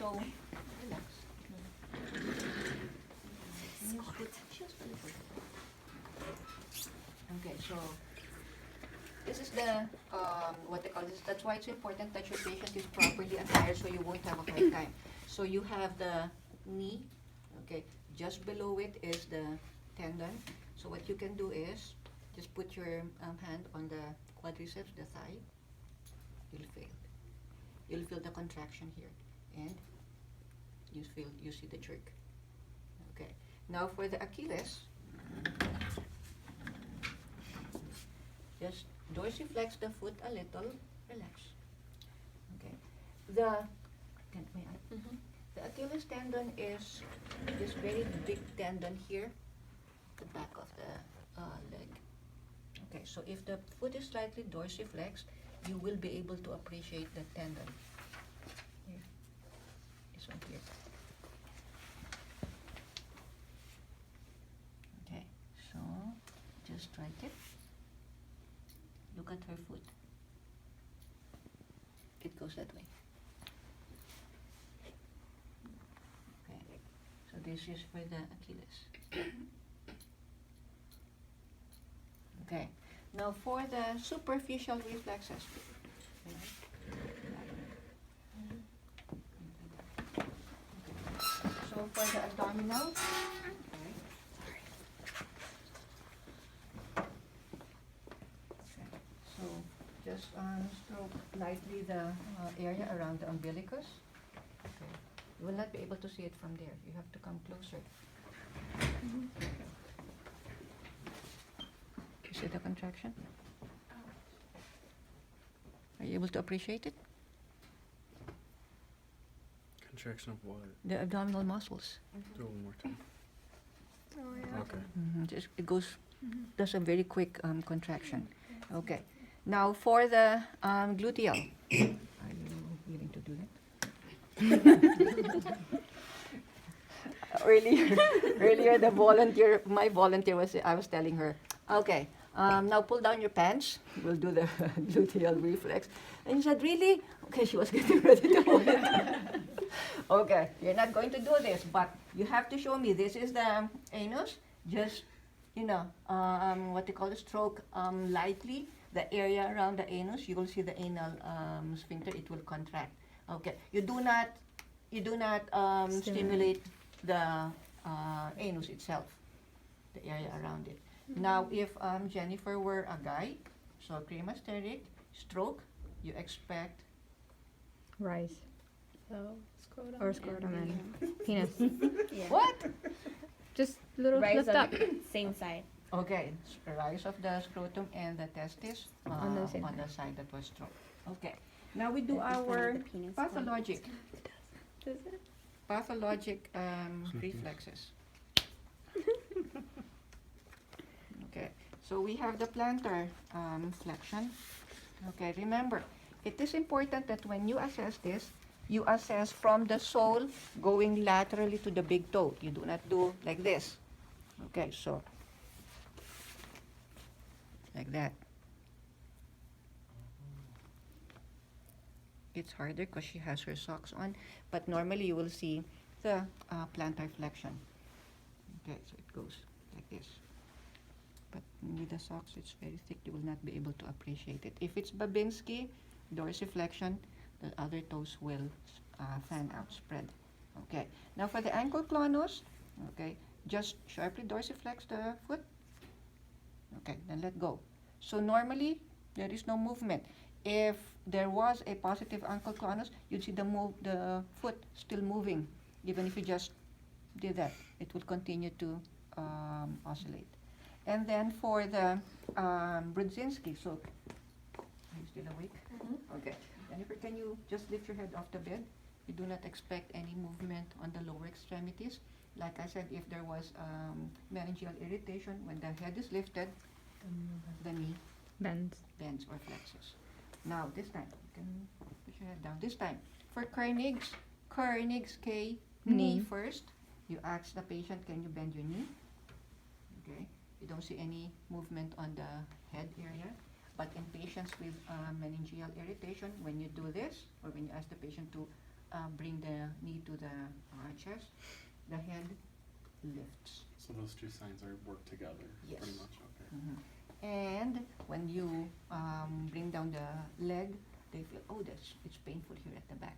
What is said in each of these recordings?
so relax. Just a little. Okay, so this is the what they call this. That's why it's important that your patient is properly attired, so you won't have a hard time. So you have the knee. Okay, just below it is the tendon. So what you can do is just put your hand on the quadriceps, the thigh. You'll feel. You'll feel the contraction here, and you see the jerk. Okay. Now for the Achilles, just dorsiflex the foot a little, relax. Okay. The Achilles tendon is this very big tendon here, the back of the leg. Okay, so if the foot is slightly dorsiflexed, you will be able to appreciate the tendon. Here, this one here. Okay, so just right it. Look at her foot. It goes that way. Okay, so this is for the Achilles. Okay, now for the superficial reflexes. So for the abdominal, so just stroke lightly the area around the umbilicus. Okay. You will not be able to see it from there. You have to come closer. You see the contraction? Are you able to appreciate it? Contraction of what? The abdominal muscles. Do it one more time. Oh, yeah. Okay. It goes, does a very quick contraction. Okay. Now for the gluteal. Are you willing to do that? Earlier, my volunteer I was telling her, okay, now pull down your pants. We'll do the gluteal reflex. And she said, really? Okay, she was getting ready to hold it. Okay, you're not going to do this, but you have to show me. This is the anus. Just, what they call it, stroke lightly the area around the anus. You will see the anal sphincter. It will contract. Okay, you do not stimulate the anus itself, the area around it. Now, if Jennifer were a guy, so cremasteric, stroke, you expect Rise. So, scrotum. Or scrotum and penis. Yeah. what? Just little Rise lift up. Same side. Okay, rise of the scrotum and the testis On the same on the side that was stroke. Okay, now we do That is our when the penis pathologic Does it? pathologic reflexes. Okay, so we have the plantar flexion. Okay, remember, it is important that when you assess this, you assess from the sole going laterally to the big toe. You do not do like this. Okay, so like that. It's harder because she has her socks on, but normally you will see the plantar flexion. Okay, so it goes like this. But with the socks, it's very thick. You will not be able to appreciate it. If it's Babinski, dorsiflexion, the other toes will fan out, spread. Okay. Now for the ankle clonus, okay, just sharply dorsiflex the foot. Okay, then let go. So normally there is no movement. If there was a positive ankle clonus, you'd see the foot still moving, even if you just did that. It will continue to oscillate. And then for the Brudzinski, so are you still awake? Okay. Jennifer, can you just lift your head off the bed? You do not expect any movement on the lower extremities. Like I said, if there was meningeal irritation, when the head is lifted, the knee Bends. bends or flexes. Now, this time, you can put your head down. This time, for Kernig's K, knee Knee. first. You ask the patient, can you bend your knee? Okay. You don't see any movement on the head area. But in patients with meningeal irritation, when you do this, or when you ask the patient to bring the knee to the chest, the head lifts. So those two signs are work together, Yes. pretty much. Okay. And when you bring down the leg, they feel, oh, it's painful here at the back.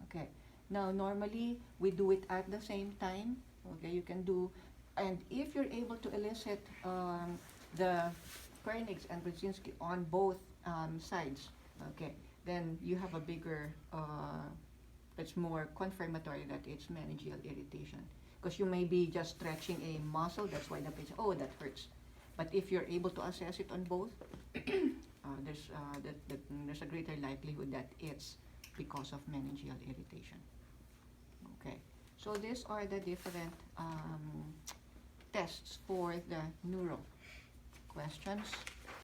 Okay. Now, normally, we do it at the same time. Okay, you can do, and if you're able to elicit the Koenigs and Brzezinski on both sides, okay, then you have a bigger, it's more confirmatory that it's meningeal irritation. Because you may be just stretching a muscle, that's why the patient, oh, that hurts. But if you're able to assess it on both, there's a greater likelihood that it's because of meningeal irritation. Okay, so these are the different tests for the neuro. Questions?